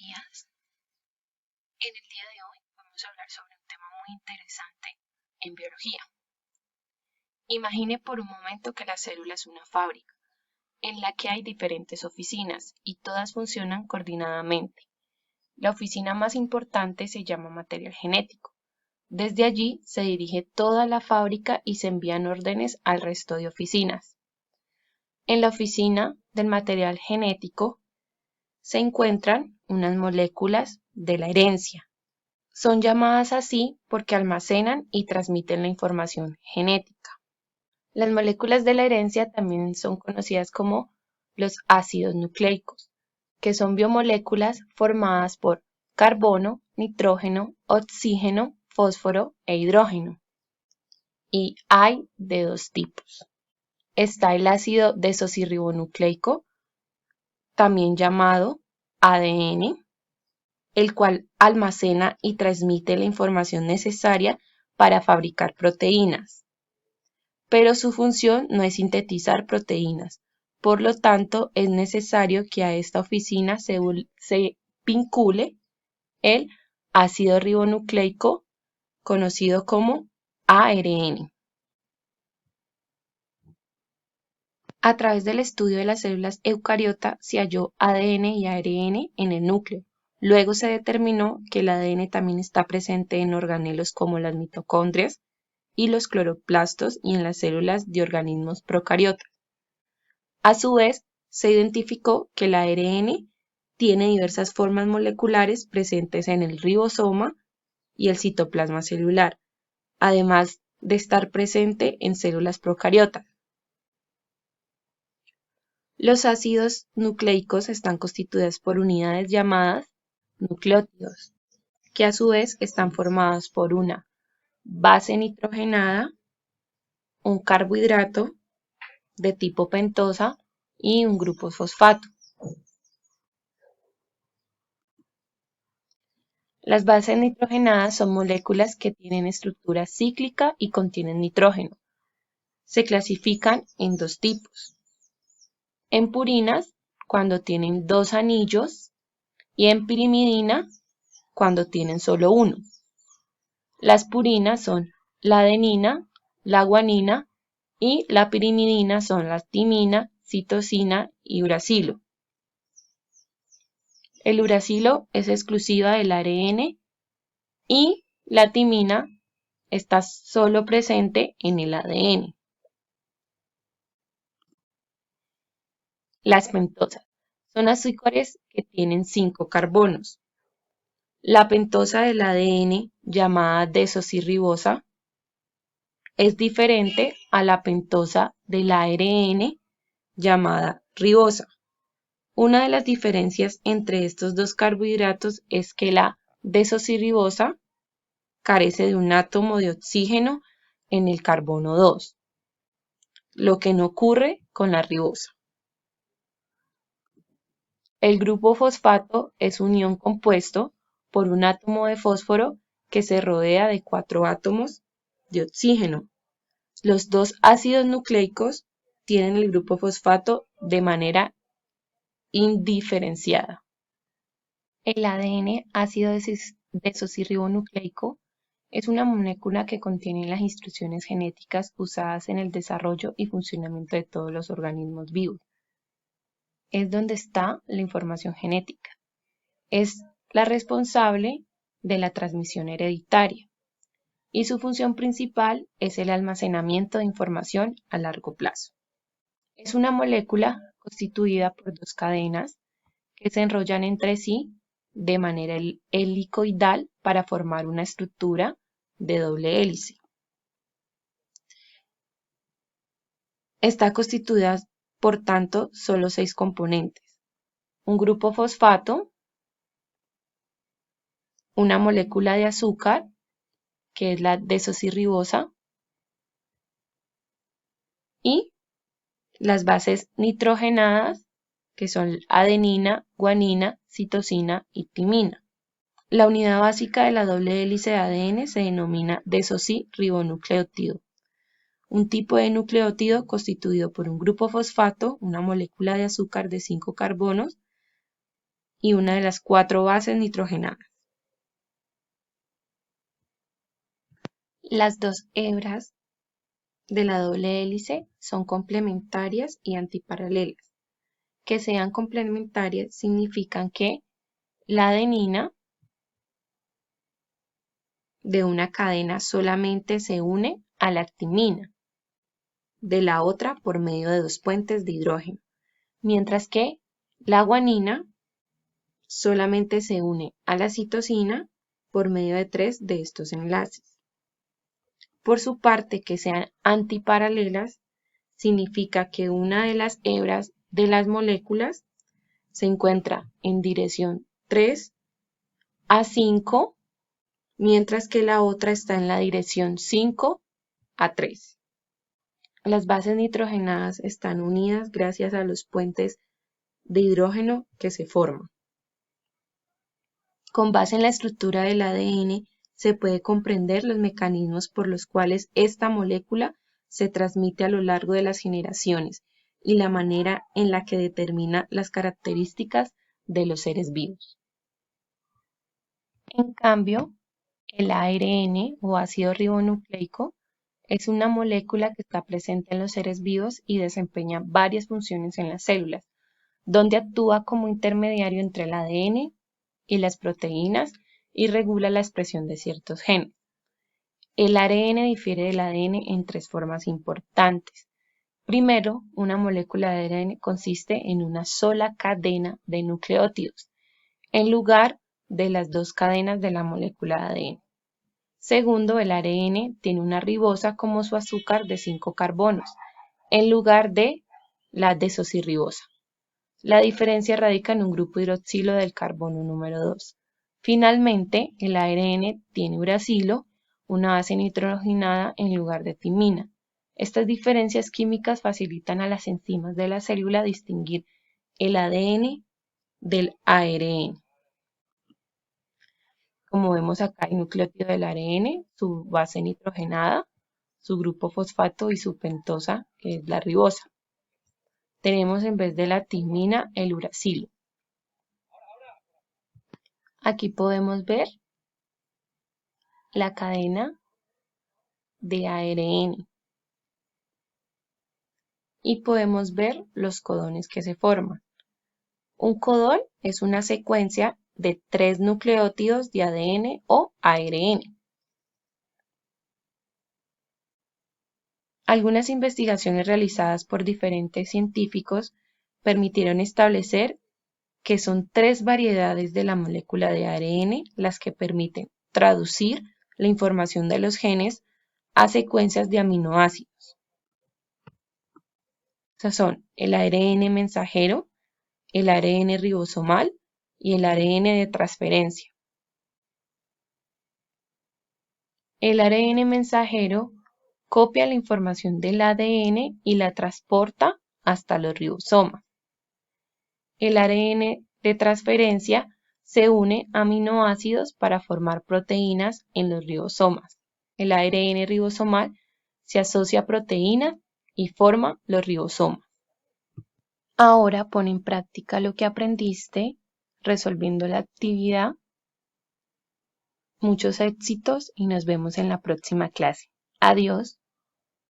días. En el día de hoy vamos a hablar sobre un tema muy interesante en biología. Imagine por un momento que la célula es una fábrica, en la que hay diferentes oficinas y todas funcionan coordinadamente. La oficina más importante se llama material genético. Desde allí se dirige toda la fábrica y se envían órdenes al resto de oficinas. En la oficina del material genético se encuentran unas moléculas de la herencia. Son llamadas así porque almacenan y transmiten la información genética. Las moléculas de la herencia también son conocidas como los ácidos nucleicos, que son biomoléculas formadas por carbono, nitrógeno, oxígeno, fósforo e hidrógeno. Y hay de dos tipos. Está el ácido desoxirribonucleico, también llamado ADN, el cual almacena y transmite la información necesaria para fabricar proteínas. Pero su función no es sintetizar proteínas, por lo tanto es necesario que a esta oficina se vincule el ácido ribonucleico, conocido como ARN. A través del estudio de las células eucariota se halló ADN y ARN en el núcleo. Luego se determinó que el ADN también está presente en organelos como las mitocondrias y los cloroplastos y en las células de organismos procariotas. A su vez, se identificó que el ARN tiene diversas formas moleculares presentes en el ribosoma y el citoplasma celular, además de estar presente en células procariotas. Los ácidos nucleicos están constituidos por unidades llamadas nucleótidos, que a su vez están formados por una base nitrogenada, un carbohidrato de tipo pentosa y un grupo fosfato. Las bases nitrogenadas son moléculas que tienen estructura cíclica y contienen nitrógeno. Se clasifican en dos tipos. En purinas, cuando tienen dos anillos, y en pirimidina, cuando tienen solo uno. Las purinas son la adenina, la guanina y la pirimidina son la timina, citosina y uracilo. El uracilo es exclusiva del ARN y la timina está solo presente en el ADN. Las pentosas son azúcares que tienen 5 carbonos. La pentosa del ADN, llamada desoxirribosa, es diferente a la pentosa del ARN, llamada ribosa. Una de las diferencias entre estos dos carbohidratos es que la desoxirribosa carece de un átomo de oxígeno en el carbono 2, lo que no ocurre con la ribosa. El grupo fosfato es un ion compuesto por un átomo de fósforo que se rodea de 4 átomos de oxígeno. Los dos ácidos nucleicos tienen el grupo fosfato de manera indiferenciada. El ADN, ácido desoxirribonucleico, es una molécula que contiene las instrucciones genéticas usadas en el desarrollo y funcionamiento de todos los organismos vivos. Es donde está la información genética. Es la responsable de la transmisión hereditaria y su función principal es el almacenamiento de información a largo plazo. Es una molécula constituida por dos cadenas que se enrollan entre sí de manera helicoidal para formar una estructura de doble hélice. Está constituida, por tanto, solo 6 componentes: un grupo fosfato, una molécula de azúcar, que es la desoxirribosa, y las bases nitrogenadas, que son adenina, guanina, citosina y timina. La unidad básica de la doble hélice de ADN se denomina desoxirribonucleótido, un tipo de nucleótido constituido por un grupo fosfato, una molécula de azúcar de 5 carbonos y una de las 4 bases nitrogenadas. Las 2 hebras de la doble hélice son complementarias y antiparalelas. Que sean complementarias significan que la adenina de una cadena solamente se une a la timina, de la otra por medio de 2 puentes de hidrógeno, mientras que la guanina solamente se une a la citosina por medio de 3 de estos enlaces. Por su parte, que sean antiparalelas significa que una de las hebras de las moléculas se encuentra en dirección 3 a 5, mientras que la otra está en la dirección 5 a 3. Las bases nitrogenadas están unidas gracias a los puentes de hidrógeno que se forman. Con base en la estructura del ADN, se puede comprender los mecanismos por los cuales esta molécula se transmite a lo largo de las generaciones y la manera en la que determina las características de los seres vivos. En cambio, el ARN o ácido ribonucleico es una molécula que está presente en los seres vivos y desempeña varias funciones en las células, donde actúa como intermediario entre el ADN y las proteínas y regula la expresión de ciertos genes. El ARN difiere del ADN en 3 formas importantes. Primero, una molécula de ARN consiste en una sola cadena de nucleótidos, en lugar de las 2 cadenas de la molécula de ADN. Segundo, el ARN tiene una ribosa como su azúcar de 5 carbonos, en lugar de la desoxirribosa. La diferencia radica en un grupo hidroxilo del carbono número 2. Finalmente, el ARN tiene uracilo, una base nitrogenada en lugar de timina. Estas diferencias químicas facilitan a las enzimas de la célula distinguir el ADN del ARN. Como vemos acá, el nucleótido del ARN, su base nitrogenada, su grupo fosfato y su pentosa, que es la ribosa. Tenemos en vez de la timina el uracilo. Aquí podemos ver la cadena de ARN y podemos ver los codones que se forman. Un codón es una secuencia de 3 nucleótidos de ADN o ARN. Algunas investigaciones realizadas por diferentes científicos permitieron establecer que son 3 variedades de la molécula de ARN las que permiten traducir la información de los genes a secuencias de aminoácidos. Esas son el ARN mensajero, el ARN ribosomal y el ARN de transferencia. El ARN mensajero copia la información del ADN y la transporta hasta los ribosomas. El ARN de transferencia se une a aminoácidos para formar proteínas en los ribosomas. El ARN ribosomal se asocia a proteínas y forma los ribosomas. Ahora pon en práctica lo que aprendiste resolviendo la actividad. Muchos éxitos y nos vemos en la próxima clase. Adiós.